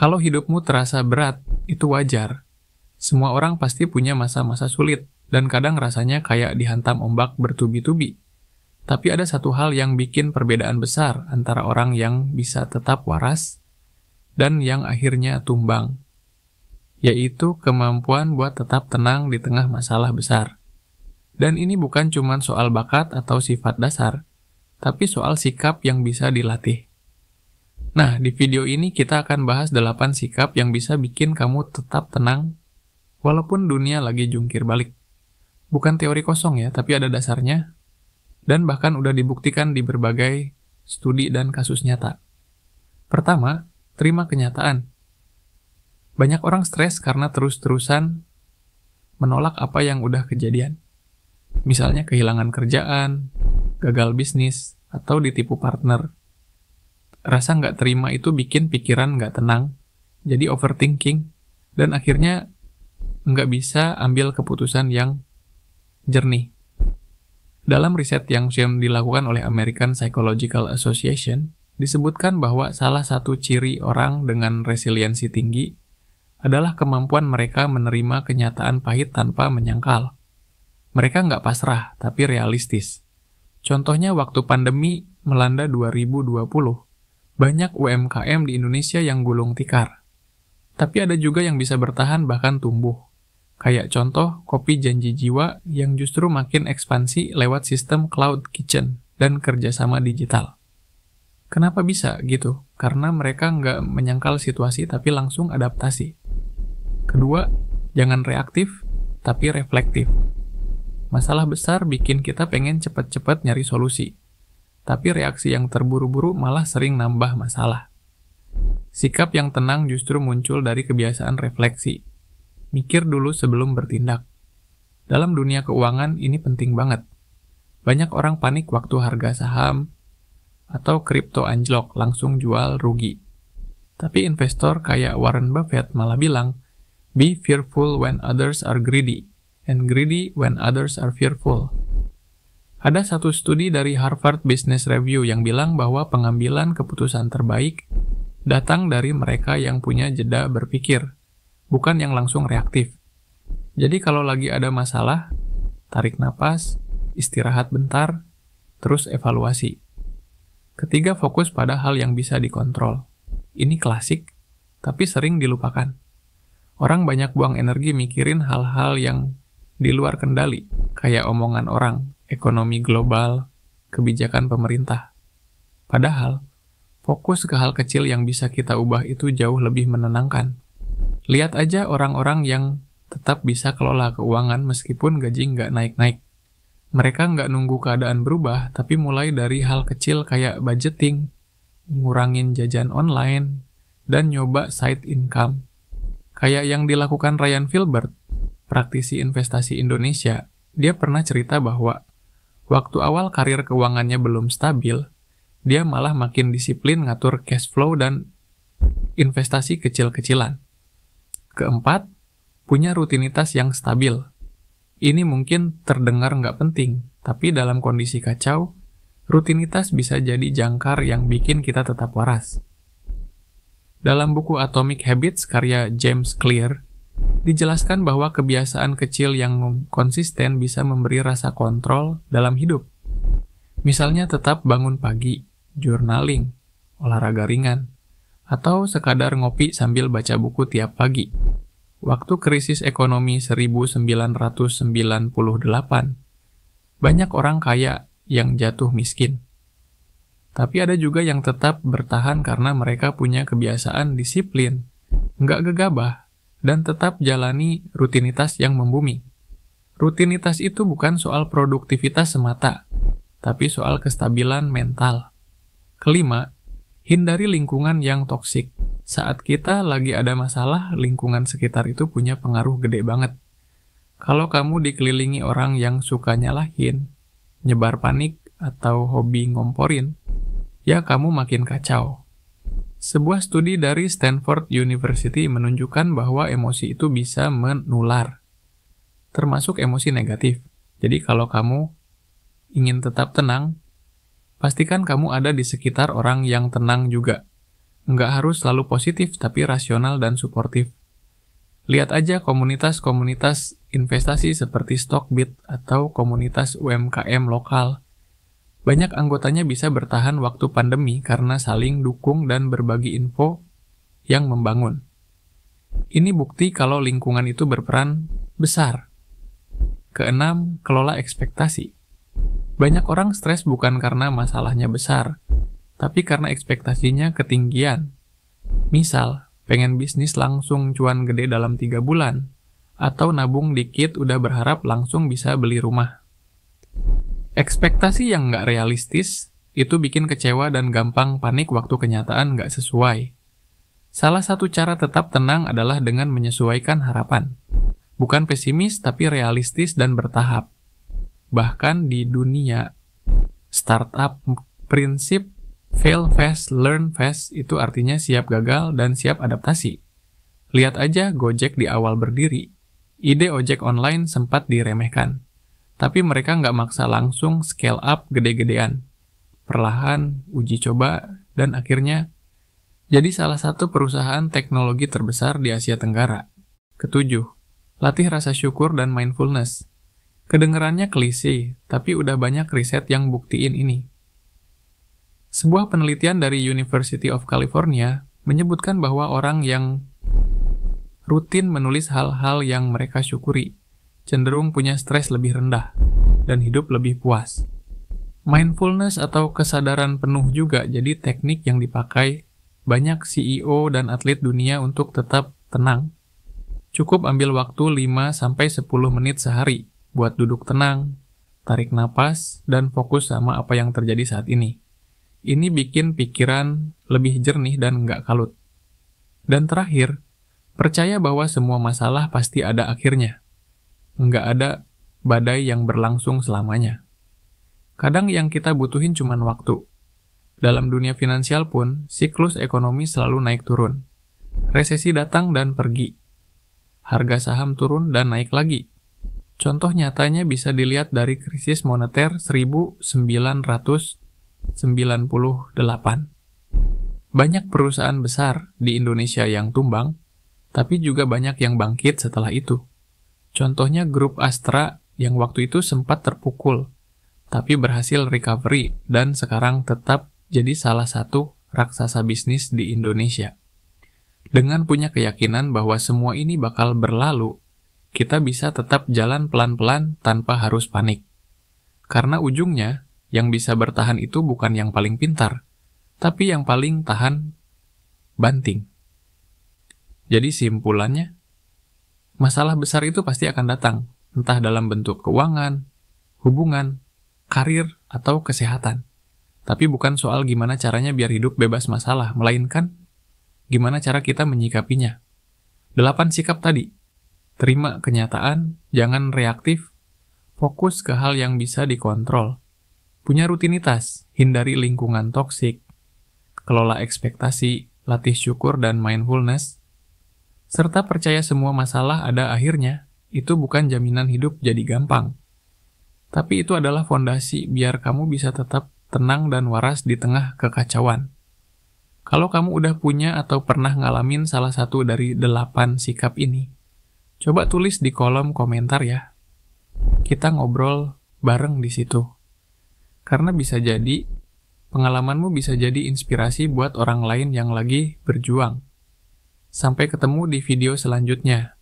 Kalau hidupmu terasa berat, itu wajar. Semua orang pasti punya masa-masa sulit, dan kadang rasanya kayak dihantam ombak bertubi-tubi. Tapi ada satu hal yang bikin perbedaan besar antara orang yang bisa tetap waras dan yang akhirnya tumbang, yaitu kemampuan buat tetap tenang di tengah masalah besar. Dan ini bukan cuma soal bakat atau sifat dasar, tapi soal sikap yang bisa dilatih. Nah, di video ini kita akan bahas 8 sikap yang bisa bikin kamu tetap tenang walaupun dunia lagi jungkir balik. Bukan teori kosong ya, tapi ada dasarnya, dan bahkan udah dibuktikan di berbagai studi dan kasus nyata. Pertama, terima kenyataan. Banyak orang stres karena terus-terusan menolak apa yang udah kejadian. Misalnya kehilangan kerjaan, gagal bisnis, atau ditipu partner. Rasa nggak terima itu bikin pikiran nggak tenang, jadi overthinking, dan akhirnya nggak bisa ambil keputusan yang jernih. Dalam riset yang dilakukan oleh American Psychological Association, disebutkan bahwa salah satu ciri orang dengan resiliensi tinggi adalah kemampuan mereka menerima kenyataan pahit tanpa menyangkal. Mereka nggak pasrah, tapi realistis. Contohnya waktu pandemi melanda 2020, banyak UMKM di Indonesia yang gulung tikar. Tapi ada juga yang bisa bertahan bahkan tumbuh. Kayak contoh Kopi Janji Jiwa yang justru makin ekspansi lewat sistem cloud kitchen dan kerjasama digital. Kenapa bisa gitu? Karena mereka nggak menyangkal situasi tapi langsung adaptasi. Kedua, jangan reaktif tapi reflektif. Masalah besar bikin kita pengen cepat-cepat nyari solusi. Tapi reaksi yang terburu-buru malah sering nambah masalah. Sikap yang tenang justru muncul dari kebiasaan refleksi. Mikir dulu sebelum bertindak. Dalam dunia keuangan ini penting banget. Banyak orang panik waktu harga saham atau kripto anjlok, langsung jual rugi. Tapi investor kayak Warren Buffett malah bilang, be fearful when others are greedy, and greedy when others are fearful. Ada satu studi dari Harvard Business Review yang bilang bahwa pengambilan keputusan terbaik datang dari mereka yang punya jeda berpikir, bukan yang langsung reaktif. Jadi kalau lagi ada masalah, tarik napas, istirahat bentar, terus evaluasi. Ketiga, fokus pada hal yang bisa dikontrol. Ini klasik, tapi sering dilupakan. Orang banyak buang energi mikirin hal-hal yang di luar kendali, kayak omongan orang, ekonomi global, kebijakan pemerintah. Padahal, fokus ke hal kecil yang bisa kita ubah itu jauh lebih menenangkan. Lihat aja orang-orang yang tetap bisa kelola keuangan meskipun gaji nggak naik-naik. Mereka nggak nunggu keadaan berubah, tapi mulai dari hal kecil kayak budgeting, ngurangin jajan online, dan nyoba side income. Kayak yang dilakukan Ryan Filbert, praktisi investasi Indonesia, dia pernah cerita bahwa waktu awal karir keuangannya belum stabil, dia malah makin disiplin ngatur cash flow dan investasi kecil-kecilan. Keempat, punya rutinitas yang stabil. Ini mungkin terdengar nggak penting, tapi dalam kondisi kacau, rutinitas bisa jadi jangkar yang bikin kita tetap waras. Dalam buku Atomic Habits karya James Clear, dijelaskan bahwa kebiasaan kecil yang konsisten bisa memberi rasa kontrol dalam hidup. Misalnya tetap bangun pagi, journaling, olahraga ringan, atau sekadar ngopi sambil baca buku tiap pagi. Waktu krisis ekonomi 1998, banyak orang kaya yang jatuh miskin. Tapi ada juga yang tetap bertahan karena mereka punya kebiasaan disiplin, nggak gegabah, dan tetap jalani rutinitas yang membumi. Rutinitas itu bukan soal produktivitas semata, tapi soal kestabilan mental. Kelima, hindari lingkungan yang toksik. Saat kita lagi ada masalah, lingkungan sekitar itu punya pengaruh gede banget. Kalau kamu dikelilingi orang yang suka nyalahin, nyebar panik, atau hobi ngomporin, ya kamu makin kacau. Sebuah studi dari Stanford University menunjukkan bahwa emosi itu bisa menular, termasuk emosi negatif. Jadi kalau kamu ingin tetap tenang, pastikan kamu ada di sekitar orang yang tenang juga. Nggak harus selalu positif, tapi rasional dan suportif. Lihat aja komunitas-komunitas investasi seperti Stockbit atau komunitas UMKM lokal. Banyak anggotanya bisa bertahan waktu pandemi karena saling dukung dan berbagi info yang membangun. Ini bukti kalau lingkungan itu berperan besar. Keenam, kelola ekspektasi. Banyak orang stres bukan karena masalahnya besar, tapi karena ekspektasinya ketinggian. Misal, pengen bisnis langsung cuan gede dalam 3 bulan, atau nabung dikit udah berharap langsung bisa beli rumah. Ekspektasi yang nggak realistis, itu bikin kecewa dan gampang panik waktu kenyataan nggak sesuai. Salah satu cara tetap tenang adalah dengan menyesuaikan harapan. Bukan pesimis, tapi realistis dan bertahap. Bahkan di dunia startup, prinsip fail fast, learn fast itu artinya siap gagal dan siap adaptasi. Lihat aja Gojek di awal berdiri. Ide ojek online sempat diremehkan. Tapi mereka nggak maksa langsung scale up gede-gedean. Perlahan, uji coba, dan akhirnya jadi salah satu perusahaan teknologi terbesar di Asia Tenggara. Ketujuh, latih rasa syukur dan mindfulness. Kedengerannya klise, tapi udah banyak riset yang buktiin ini. Sebuah penelitian dari University of California menyebutkan bahwa orang yang rutin menulis hal-hal yang mereka syukuri cenderung punya stres lebih rendah dan hidup lebih puas. Mindfulness atau kesadaran penuh juga jadi teknik yang dipakai banyak CEO dan atlet dunia untuk tetap tenang. Cukup ambil waktu 5-10 menit sehari buat duduk tenang, tarik napas, dan fokus sama apa yang terjadi saat ini. Ini bikin pikiran lebih jernih dan nggak kalut. Dan terakhir, percaya bahwa semua masalah pasti ada akhirnya. Nggak ada badai yang berlangsung selamanya. Kadang yang kita butuhin cuman waktu. Dalam dunia finansial pun, siklus ekonomi selalu naik turun. Resesi datang dan pergi. Harga saham turun dan naik lagi. Contoh nyatanya bisa dilihat dari krisis moneter 1998. Banyak perusahaan besar di Indonesia yang tumbang, tapi juga banyak yang bangkit setelah itu. Contohnya grup Astra yang waktu itu sempat terpukul, tapi berhasil recovery dan sekarang tetap jadi salah satu raksasa bisnis di Indonesia. Dengan punya keyakinan bahwa semua ini bakal berlalu, kita bisa tetap jalan pelan-pelan tanpa harus panik. Karena ujungnya, yang bisa bertahan itu bukan yang paling pintar, tapi yang paling tahan banting. Jadi simpulannya, masalah besar itu pasti akan datang, entah dalam bentuk keuangan, hubungan, karir, atau kesehatan. Tapi bukan soal gimana caranya biar hidup bebas masalah, melainkan gimana cara kita menyikapinya. 8 sikap tadi. Terima kenyataan, jangan reaktif, fokus ke hal yang bisa dikontrol. Punya rutinitas, hindari lingkungan toksik, kelola ekspektasi, latih syukur dan mindfulness, serta percaya semua masalah ada akhirnya. Itu bukan jaminan hidup jadi gampang. Tapi itu adalah fondasi biar kamu bisa tetap tenang dan waras di tengah kekacauan. Kalau kamu udah punya atau pernah ngalamin salah satu dari 8 sikap ini, coba tulis di kolom komentar ya. Kita ngobrol bareng di situ. Karena bisa jadi, pengalamanmu bisa jadi inspirasi buat orang lain yang lagi berjuang. Sampai ketemu di video selanjutnya.